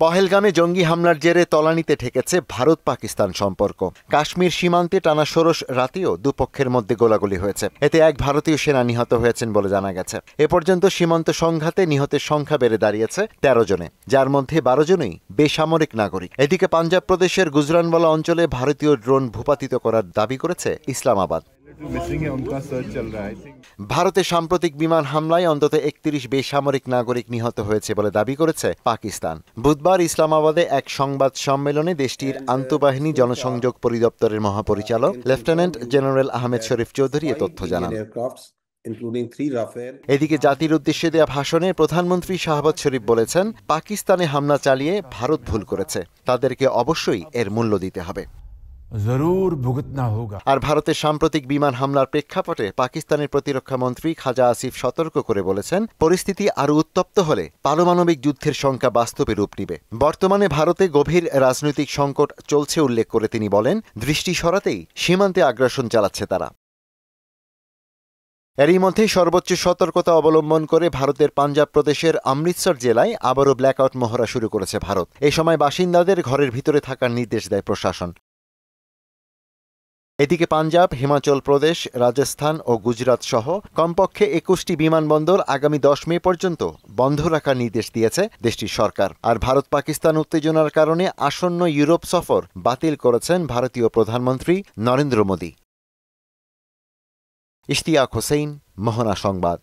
পহেলগামে জঙ্গি হামলার জেরে তলানিতে ঠেকেছে ভারত পাকিস্তান সম্পর্ক। কাশ্মীর সীমান্তে টানা ষোড়শ রাতেও দুপক্ষের মধ্যে গোলাগুলি হয়েছে। এতে এক ভারতীয় সেনা নিহত হয়েছেন বলে জানা গেছে। এ পর্যন্ত সীমান্ত সংঘাতে নিহতের সংখ্যা বেড়ে দাঁড়িয়েছে ১৩ জনে, যার মধ্যে ১২ জনই বেসামরিক নাগরিক। এদিকে পাঞ্জাব প্রদেশের গুজরানওয়ালা অঞ্চলে ভারতীয় ড্রোন ভূপাতিত করার দাবি করেছে ইসলামাবাদ। ভারতের সাম্প্রতিক বিমান হামলায় অন্তত ৩১ বেসামরিক নাগরিক নিহত হয়েছে বলে দাবি করেছে পাকিস্তান। বুধবার ইসলামাবাদে এক সংবাদ সম্মেলনে দেশটির আন্তঃবাহিনী জনসংযোগ পরিদপ্তরের মহাপরিচালক লেফটেন্যান্ট জেনারেল আহমেদ শরীফ চৌধুরী এ তথ্য জানান। এদিকে জাতির উদ্দেশ্যে দেয়া ভাষণে প্রধানমন্ত্রী শাহবাজ শরীফ বলেছেন, পাকিস্তানে হামলা চালিয়ে ভারত ভুল করেছে, তাদেরকে অবশ্যই এর মূল্য দিতে হবে। আর ভারতের সাম্প্রতিক বিমান হামলার প্রেক্ষাপটে পাকিস্তানের প্রতিরক্ষা মন্ত্রী খাজা আসিফ সতর্ক করে বলেছেন, পরিস্থিতি আরও উত্তপ্ত হলে পারমাণবিক যুদ্ধের শঙ্কা বাস্তবে রূপ নিবে। বর্তমানে ভারতে গভীর রাজনৈতিক সংকট চলছে উল্লেখ করে তিনি বলেন, দৃষ্টি সরাতেই সীমান্তে আগ্রাসন চালাচ্ছে তারা। এরই মধ্যে সর্বোচ্চ সতর্কতা অবলম্বন করে ভারতের পাঞ্জাব প্রদেশের অমৃতসর জেলায় আবারও ব্ল্যাকআউট মহড়া শুরু করেছে ভারত। এ সময় বাসিন্দাদের ঘরের ভিতরে থাকার নির্দেশ দেয় প্রশাসন। এদিকে পাঞ্জাব, হিমাচল প্রদেশ, রাজস্থান ও গুজরাত সহ কমপক্ষে ২১টি বিমানবন্দর আগামী ১০ মে পর্যন্ত বন্ধ রাখার নির্দেশ দিয়েছে দেশটির সরকার। আর ভারত পাকিস্তান উত্তেজনার কারণে আসন্ন ইউরোপ সফর বাতিল করেছেন ভারতীয় প্রধানমন্ত্রী নরেন্দ্র মোদী। ইশতিয়াক হোসেন, মোহনা সংবাদ।